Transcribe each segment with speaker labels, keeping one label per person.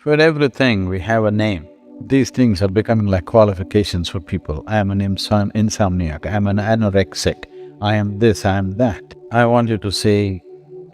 Speaker 1: For everything, we have a name. These things are becoming like qualifications for people. I am an insomniac, I am an anorexic, I am this, I am that. I want you to say,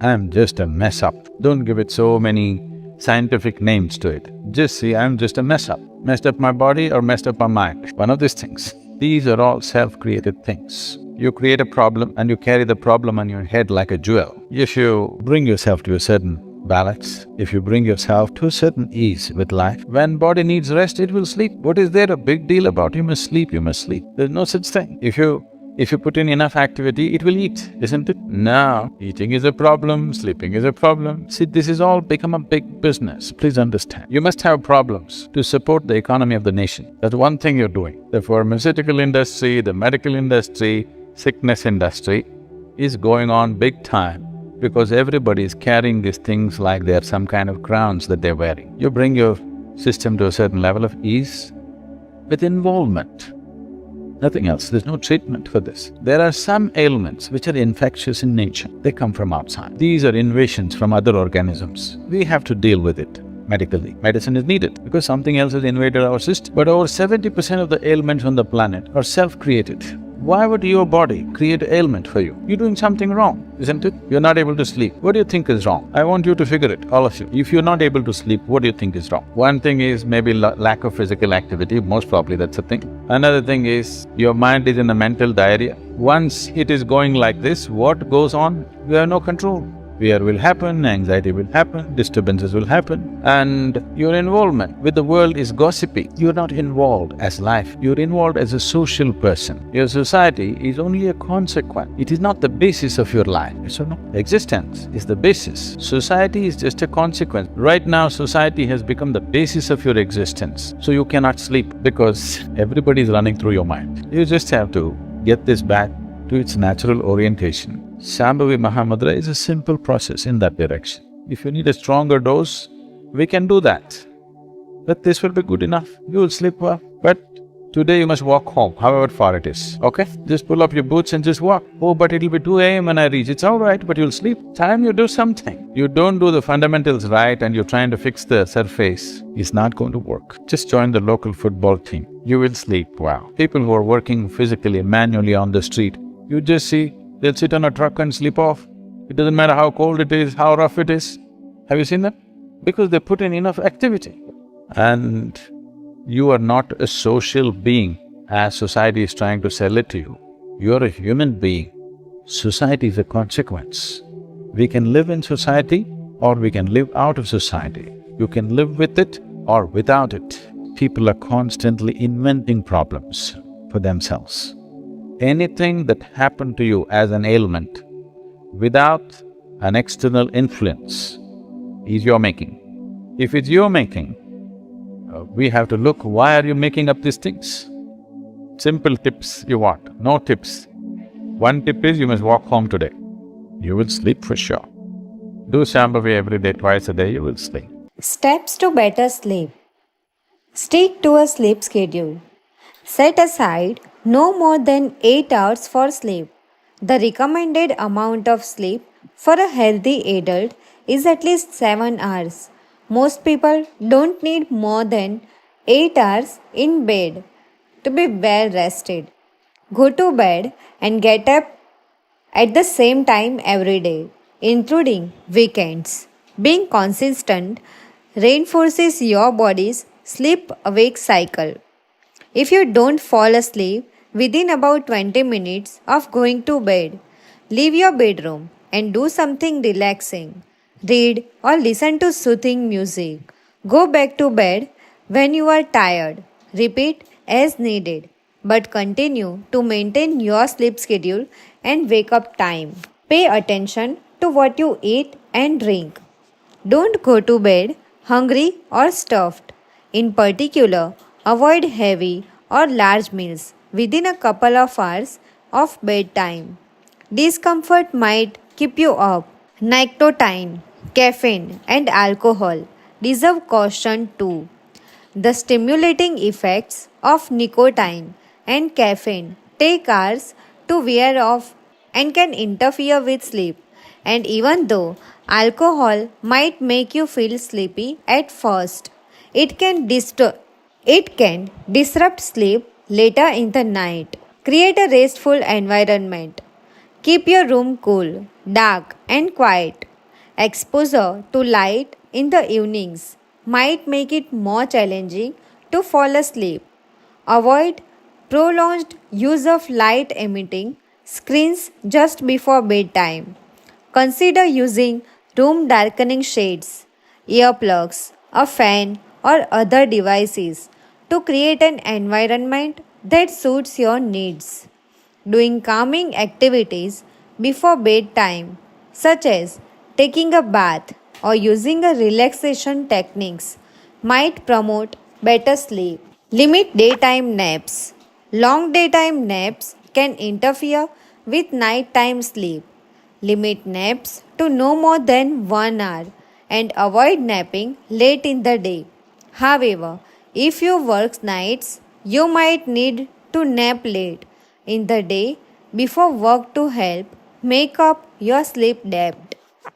Speaker 1: I am just a mess up. Don't give it so many scientific names to it. Just say, I am just a mess up. Messed up my body or messed up my mind, one of these things. These are all self-created things. You create a problem and you carry the problem on your head like a jewel. If you bring yourself to a certain balance, if you bring yourself to a certain ease with life, when body needs rest, it will sleep. What is there a big deal about? You must sleep, you must sleep. There's no such thing. If you put in enough activity, it will eat, isn't it? Now, eating is a problem, sleeping is a problem. See, this is all become a big business, please understand. You must have problems to support the economy of the nation. That's one thing you're doing. The pharmaceutical industry, the medical industry, sickness industry is going on big time because everybody is carrying these things like they're some kind of crowns that they're wearing. You bring your system to a certain level of ease with involvement. Nothing else, there's no treatment for this. There are some ailments which are infectious in nature, they come from outside. These are invasions from other organisms. We have to deal with it medically. Medicine is needed because something else has invaded our system. But over 70% of the ailments on the planet are self-created. Why would your body create an ailment for you? You're doing something wrong, isn't it? You're not able to sleep. What do you think is wrong? I want you to figure it, all of you. If you're not able to sleep, what do you think is wrong? One thing is maybe lack of physical activity, most probably that's a thing. Another thing is your mind is in a mental diarrhea. Once it is going like this, what goes on? You have no control. Fear will happen, anxiety will happen, disturbances will happen, and your involvement with the world is gossipy. You're not involved as life, you're involved as a social person. Your society is only a consequence, it is not the basis of your life, yes or no? Existence is the basis, society is just a consequence. Right now, society has become the basis of your existence, so you cannot sleep because everybody is running through your mind. You just have to get this back to its natural orientation. Shambhavi Mahamudra is a simple process in that direction. If you need a stronger dose, we can do that. But this will be good enough, you will sleep well. But today you must walk home, however far it is, okay? Just pull up your boots and just walk. Oh, but it'll be 2 a.m. when I reach, it's all right, but you'll sleep. Time you do something. You don't do the fundamentals right and you're trying to fix the surface, it's not going to work. Just join the local football team, you will sleep well. People who are working physically, manually on the street, you just see, they'll sit on a truck and sleep off. It doesn't matter how cold it is, how rough it is. Have you seen them? Because they put in enough activity. And you are not a social being as society is trying to sell it to you. You are a human being. Society is a consequence. We can live in society or we can live out of society. You can live with it or without it. People are constantly inventing problems for themselves. Anything that happened to you as an ailment without an external influence is your making. If it's your making, we have to look, why are you making up these things? Simple tips you want, no tips. One tip is you must walk home today. You will sleep for sure. Do Shambhavi every day, twice a day, you will sleep.
Speaker 2: Steps to better sleep. Stick to a sleep schedule. Set aside no more than 8 hours for sleep. The recommended amount of sleep for a healthy adult is at least 7 hours. Most people don't need more than 8 hours in bed to be well rested. Go to bed and get up at the same time every day, including weekends. Being consistent reinforces your body's sleep-awake cycle. If you don't fall asleep within about 20 minutes of going to bed, leave your bedroom and do something relaxing. Read or listen to soothing music. Go back to bed when you are tired. Repeat as needed, but continue to maintain your sleep schedule and wake up time. Pay attention to what you eat and drink. Don't go to bed hungry or stuffed. In particular, avoid heavy or large meals within a couple of hours of bedtime. Discomfort might keep you up. Nicotine, caffeine, and alcohol deserve caution too. The stimulating effects of nicotine and caffeine take hours to wear off and can interfere with sleep. And even though alcohol might make you feel sleepy at first, It can disrupt sleep later in the night. Create a restful environment. Keep your room cool, dark, and quiet. Exposure to light in the evenings might make it more challenging to fall asleep. Avoid prolonged use of light emitting screens just before bedtime. Consider using room darkening shades, earplugs, a fan, or other devices to create an environment that suits your needs. Doing calming activities before bedtime, such as taking a bath or using a relaxation techniques, might promote better sleep. Limit daytime naps. Long daytime naps can interfere with nighttime sleep. Limit naps to no more than 1 hour and avoid napping late in the day. However, if you work nights, you might need to nap late in the day before work to help make up your sleep debt.